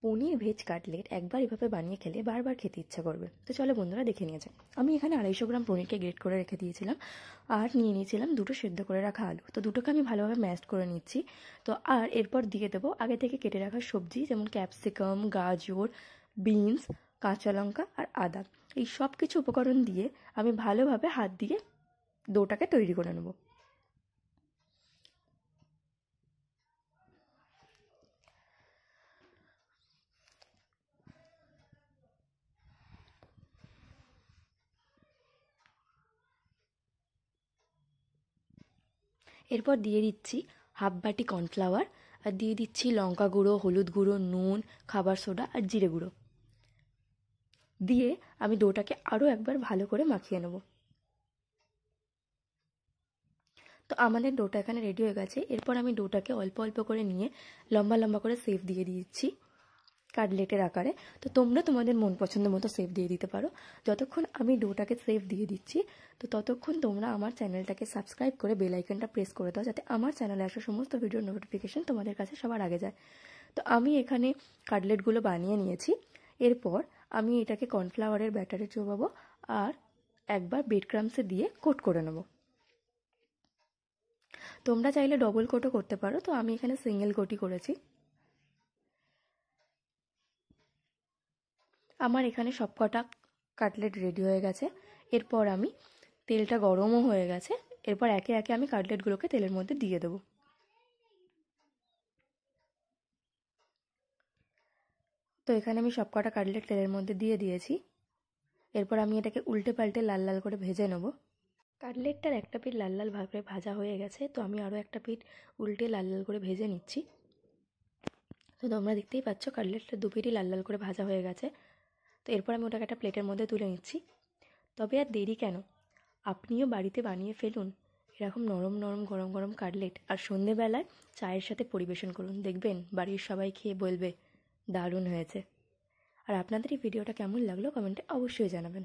পনির veg cutlet একবার এভাবে বানিয়ে খেলে বারবার খেতে ইচ্ছা করবে। তো চলো বন্ধুরা দেখে নিয়ে যাই। আমি এখানে 250 গ্রাম পনিরকে গ্রেট করে রেখে দিয়েছিলাম, আর নিয়ে নিয়েছিলাম 2টো সেদ্ধ করে রাখা আলু। তো দুটোকে আমি ভালোভাবে ম্যাশ করে নিচ্ছি। তো আর এরপর দিয়ে দেবো আগে থেকে কেটে রাখা সবজি, যেমন ক্যাপসিকাম, গাজর, বিনস, কাঁচা লঙ্কা আর আদা। এই সব কিছু উপকরণ দিয়ে আমি ভালোভাবে হাত দিয়ে ডোটাকে তৈরি করে নেব। এরপর দিয়ে দিচ্ছি হাফ বাটি কর্নফ্লাওয়ার, আর দিয়ে দিচ্ছি লঙ্কা গুঁড়ো, হলুদ গুঁড়ো, নুন, খাবার সোডা আর জিরে গুঁড়ো। দিয়ে আমি ডোটাকে আরও একবার ভালো করে মাখিয়ে নেব। তো আমাদের ডোটা এখানে রেডি হয়ে গেছে। এরপর আমি ডোটাকে অল্প অল্প করে নিয়ে লম্বা লম্বা করে শেপ দিয়ে দিচ্ছি কাটলেটের আকারে। তো তোমরা তোমাদের মন পছন্দ মতো শেপ দিয়ে দিতে পারো। যতক্ষণ আমি ডোটাকে শেপ দিয়ে দিচ্ছি, তো ততক্ষণ তোমরা আমার চ্যানেলটাকে সাবস্ক্রাইব করে বেল আইকনটা প্রেস করে দাও, যাতে আমার চ্যানেলে আসা সমস্ত ভিডিওর নোটিফিকেশন তোমাদের কাছে সবার আগে যায়। তো আমি এখানে কাটলেটগুলো বানিয়ে নিয়েছি। এরপর আমি এটাকে কর্নফ্লাওয়ারের ব্যাটারে চোবাবো আর একবার ব্রেড ক্রাম্বসে দিয়ে কোট করে নেব। তোমরা চাইলে ডবল কোটও করতে পারো, তো আমি এখানে সিঙ্গেল কোটই করেছি। আমার এখানে সবকটা কাটলেট রেডি হয়ে গেছে। এরপর আমি তেলটা গরমও হয়ে গেছে। এরপর একে একে আমি কাটলেটগুলোকে তেলের মধ্যে দিয়ে দেবো। তো এখানে আমি সবকটা কাটলেট তেলের মধ্যে দিয়ে দিয়েছি। এরপর আমি এটাকে উল্টে পাল্টে লাল লাল করে ভেজে নেব। কাটলেটটার একটা পিঠ লাল লাল ভাবে ভাজা হয়ে গেছে, তো আমি আরও একটা পিঠ উল্টে লাল লাল করে ভেজে নিচ্ছি। তো তোমরা দেখতেই পাচ্ছ কাটলেটটা দু পিঠই লাল লাল করে ভাজা হয়ে গেছে। তো এরপর আমি ওটাকে একটা প্লেটের মধ্যে তুলে নিচ্ছি। তবে আর দেরি কেন, আপনিও বাড়িতে বানিয়ে ফেলুন এরকম নরম নরম গরম গরম কাটলেট, আর সন্ধেবেলায় চায়ের সাথে পরিবেশন করুন। দেখবেন বাড়ির সবাই খেয়ে বলবে দারুণ হয়েছে। আর আপনাদের এই ভিডিওটা কেমন লাগলো কমেন্টে অবশ্যই জানাবেন।